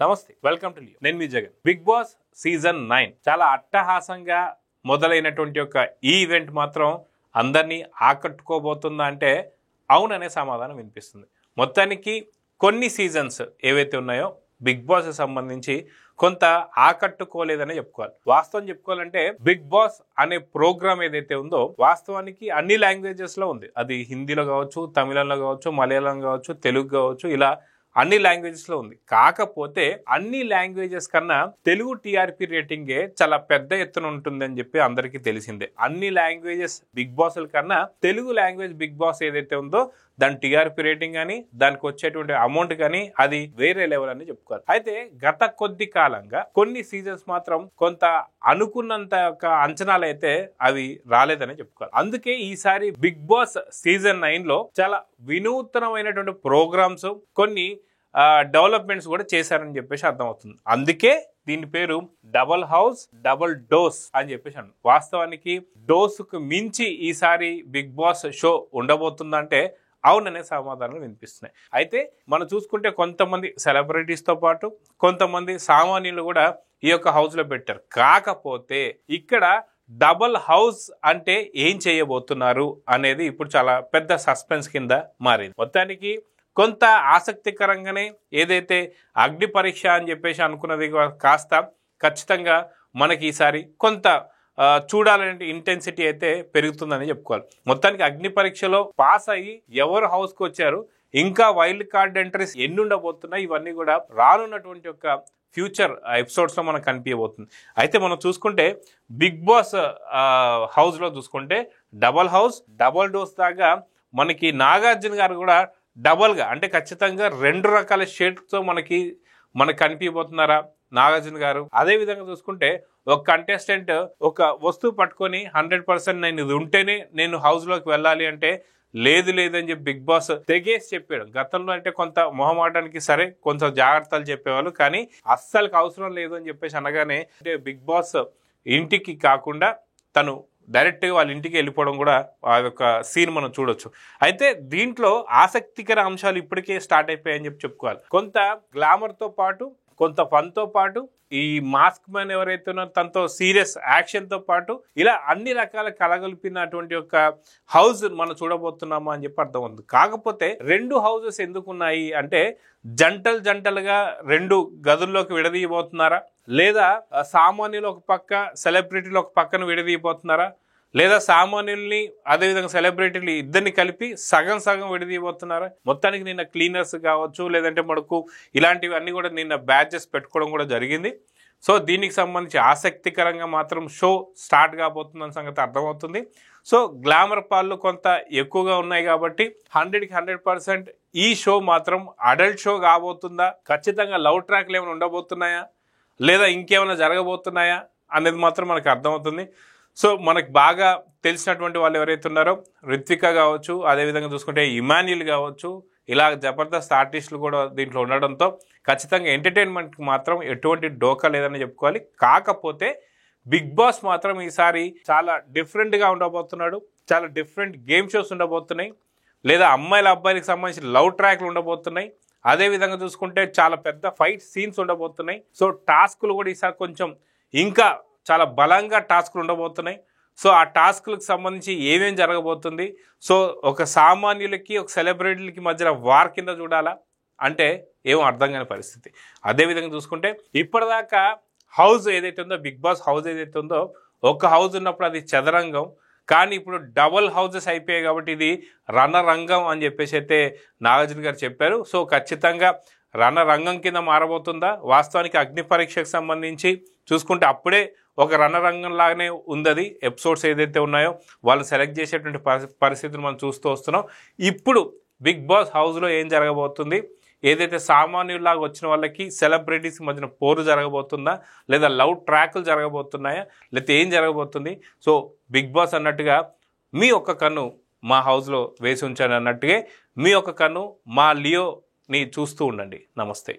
నమస్తే, welcome to Leo. నేను మీ Jagan. Big boss season 9 చాలా అట్టహాసంగా మొదలైనటువంటి ఒక ఈ ఈవెంట్ మాత్రం అందరినీ ఆకట్టుకోబోతుందా అంటే అవుననే సమాధానం వినిపిస్తుంది. మొత్తానికి కొన్ని సీజన్స్ ఏవైతే ఉన్నాయో బిగ్ బాస్ సంబంధించి కొంత ఆకట్టుకోలేదనే చెప్పుకోవాలి. వాస్తవం చెప్పుకోవాలంటే బిగ్ బాస్ అనే ప్రోగ్రామ్ ఏదైతే ఉందో వాస్తవానికి అన్ని లాంగ్వేజెస్ లో ఉంది. అది హిందీలో కావచ్చు, తమిళంలో కావచ్చు, మలయాళం కావచ్చు, తెలుగు కావచ్చు, ఇలా అన్ని లాంగ్వేజెస్ లో ఉంది. కాకపోతే అన్ని లాంగ్వేజెస్ కన్నా తెలుగు టీఆర్పీ రేటింగే చాలా పెద్ద ఎత్తున ఉంటుందని చెప్పి అందరికీ తెలిసిందే. అన్ని లాంగ్వేజెస్ బిగ్ బాస్ కన్నా తెలుగు లాంగ్వేజ్ బిగ్ బాస్ ఏదైతే ఉందో దాని టీఆర్పీ రేటింగ్ కానీ దానికి వచ్చేటువంటి అమౌంట్ కానీ అది వేరే లెవెల్ అని చెప్పుకోవాలి. అయితే గత కొద్ది కాలంగా కొన్ని సీజన్స్ మాత్రం కొంత అనుకున్నంత అంచనాలు అయితే అవి రాలేదని చెప్పుకోవాలి. అందుకే ఈసారి బిగ్ బాస్ సీజన్ 9 లో చాలా వినూత్నమైనటువంటి ప్రోగ్రామ్స్, కొన్ని డెవలప్మెంట్స్ కూడా చేశారని చెప్పేసి అర్థమవుతుంది. అందుకే దీని పేరు డబల్ హౌస్ డబల్ డోస్ అని చెప్పేసి అన్నాను. వాస్తవానికి డోస్ కు మించి ఈసారి బిగ్ బాస్ షో ఉండబోతుందంటే అవుననే సమాధానాలు వినిపిస్తున్నాయి. అయితే మనం చూసుకుంటే కొంతమంది సెలబ్రిటీస్తో పాటు కొంతమంది సామాన్యులు కూడా ఈ యొక్క హౌస్లో పెట్టారు. కాకపోతే ఇక్కడ డబల్ హౌస్ అంటే ఏం చేయబోతున్నారు అనేది ఇప్పుడు చాలా పెద్ద సస్పెన్స్ కింద మారింది. మొత్తానికి కొంత ఆసక్తికరంగానే ఏదైతే అగ్ని పరీక్ష అని చెప్పేసి అనుకున్నది కాస్త ఖచ్చితంగా మనకి ఈసారి కొంత చూడాలనే ఇంటెన్సిటీ అయితే పెరుగుతుందని చెప్పుకోవాలి. మొత్తానికి అగ్ని పరీక్షలో పాస్ అయ్యి ఎవరు హౌస్కి వచ్చారు, ఇంకా వైల్డ్ కార్డ్ ఎంట్రీస్ ఎన్ని ఉండబోతున్నాయి, ఇవన్నీ కూడా రానున్నటువంటి ఒక ఫ్యూచర్ ఎపిసోడ్స్లో మనకు కనిపించబోతుంది. అయితే మనం చూసుకుంటే బిగ్ బాస్ హౌస్లో చూసుకుంటే డబల్ హౌస్ డబల్ డోస్ దాకా మనకి నాగార్జున గారు కూడా డబల్గా అంటే ఖచ్చితంగా 2 రకాల షేడ్స్తో మనకు కనిపించబోతున్నారా నాగార్జున గారు. అదే విధంగా చూసుకుంటే ఒక కంటెస్టెంట్ ఒక వస్తువు పట్టుకొని 100% నేను ఇది ఉంటేనే నేను హౌస్లోకి వెళ్ళాలి అంటే లేదు లేదని చెప్పి బిగ్ బాస్ తెగేసి చెప్పాడు. గతంలో అంటే కొంత మొహమాటానికి సరే కొంచెం జాగ్రత్తలు చెప్పేవాళ్ళు, కానీ అస్సలు అవసరం లేదు అని చెప్పేసి అనగానే అంటే బిగ్ బాస్ ఇంటికి కాకుండా తను డైరెక్ట్గా వాళ్ళ ఇంటికి వెళ్ళిపోవడం కూడా ఆ యొక్క సీన్ మనం చూడొచ్చు. అయితే దీంట్లో ఆసక్తికర అంశాలు ఇప్పటికే స్టార్ట్ అయిపోయాయని చెప్పుకోవాలి. కొంత గ్లామర్తో పాటు కొంత ఫన్తో పాటు ఈ మాస్క్ మ్యాన్ ఎవరైతే ఉన్నారో తనతో సీరియస్ యాక్షన్తో పాటు ఇలా అన్ని రకాల కలగలిపినటువంటి ఒక హౌస్ మనం చూడబోతున్నామా అని చెప్పి అర్థమవుతుంది. కాకపోతే 2 హౌసెస్ ఎందుకు ఉన్నాయి అంటే జంటలుగా 2 గదుల్లోకి విడదీయబోతున్నారా, లేదా సామాన్యులు ఒక పక్క సెలబ్రిటీలు ఒక పక్కన విడదీయబోతున్నారా, లేదా సామాన్యుల్ని అదేవిధంగా సెలబ్రిటీలు ఇద్దరిని కలిపి సగం విడదీయబోతున్నారా. మొత్తానికి నిన్న క్లీనర్స్ కావచ్చు, లేదంటే మనకు ఇలాంటివి అన్నీ కూడా నిన్న బ్యాచెస్ పెట్టుకోవడం కూడా జరిగింది. సో దీనికి సంబంధించి ఆసక్తికరంగా మాత్రం షో స్టార్ట్ కాబోతుందన్న సంగతి అర్థమవుతుంది. సో గ్లామర్ పాళ్ళు కొంత ఎక్కువగా ఉన్నాయి కాబట్టి 100కి 100% ఈ షో మాత్రం అడల్ట్ షో కాబోతుందా, ఖచ్చితంగా లవ్ ట్రాక్లు ఏమైనా ఉండబోతున్నాయా, లేదా ఇంకేమైనా జరగబోతున్నాయా అనేది మాత్రం మనకు అర్థమవుతుంది. సో మనకు బాగా తెలిసినటువంటి వాళ్ళు ఎవరైతే ఉన్నారో రిత్విక కావచ్చు, అదేవిధంగా చూసుకుంటే ఇమాన్యుల్ కావచ్చు, ఇలా జబర్దస్త్ ఆర్టిస్టులు కూడా దీంట్లో ఉండడంతో ఖచ్చితంగా ఎంటర్టైన్మెంట్కి మాత్రం ఎటువంటి డోకా లేదని చెప్పుకోవాలి. కాకపోతే బిగ్ బాస్ మాత్రం ఈసారి చాలా డిఫరెంట్గా ఉండబోతున్నాడు. చాలా డిఫరెంట్ గేమ్ షోస్ ఉండబోతున్నాయి, లేదా అమ్మాయిల అబ్బాయిలకు సంబంధించిన లవ్ ట్రాక్లు ఉండబోతున్నాయి. అదేవిధంగా చూసుకుంటే చాలా పెద్ద ఫైట్ సీన్స్ ఉండబోతున్నాయి. సో టాస్కులు కూడా ఈసారి కొంచెం ఇంకా చాలా బలంగా టాస్కులు ఉండబోతున్నాయి. సో ఆ టాస్కులకు సంబంధించి ఏమేం జరగబోతుంది, సో ఒక సామాన్యులకి ఒక సెలబ్రిటీలకి మధ్యన వార్ కింద చూడాలా అంటే ఏమో అర్థం కాని పరిస్థితి. అదేవిధంగా చూసుకుంటే ఇప్పటిదాకా హౌస్ ఏదైతే ఉందో బిగ్ బాస్ హౌస్ ఏదైతే ఉందో ఒక హౌస్ ఉన్నప్పుడు అది చదరంగం, కానీ ఇప్పుడు డబల్ హౌసెస్ అయిపోయాయి కాబట్టి ఇది రణరంగం అని చెప్పేసి అయితే నాగార్జున గారు చెప్పారు. సో ఖచ్చితంగా రణరంగం కింద మారబోతుందా. వాస్తవానికి అగ్ని పరీక్షకు సంబంధించి చూసుకుంటే అప్పుడే ఒక రణరంగం లాగానే ఉంది. అది ఎపిసోడ్స్ ఏదైతే ఉన్నాయో వాళ్ళు సెలెక్ట్ చేసేటువంటి పరిస్థితులు మనం చూస్తూ వస్తున్నాం. ఇప్పుడు బిగ్ బాస్ హౌస్లో ఏం జరగబోతుంది, ఏదైతే సామాన్యులాగా వచ్చిన వాళ్ళకి సెలబ్రిటీస్ మధ్యన పోరు జరగబోతుందా, లేదా లవ్ ట్రాక్లు జరగబోతున్నాయా, లేకపోతే ఏం జరగబోతుంది. సో బిగ్ బాస్ అన్నట్టుగా మీ ఒక్క కన్ను మా హౌస్లో వేసి ఉంచాను అన్నట్టుగా మీ ఒక్క కన్ను మా లియోని చూస్తూ ఉండండి. నమస్తే.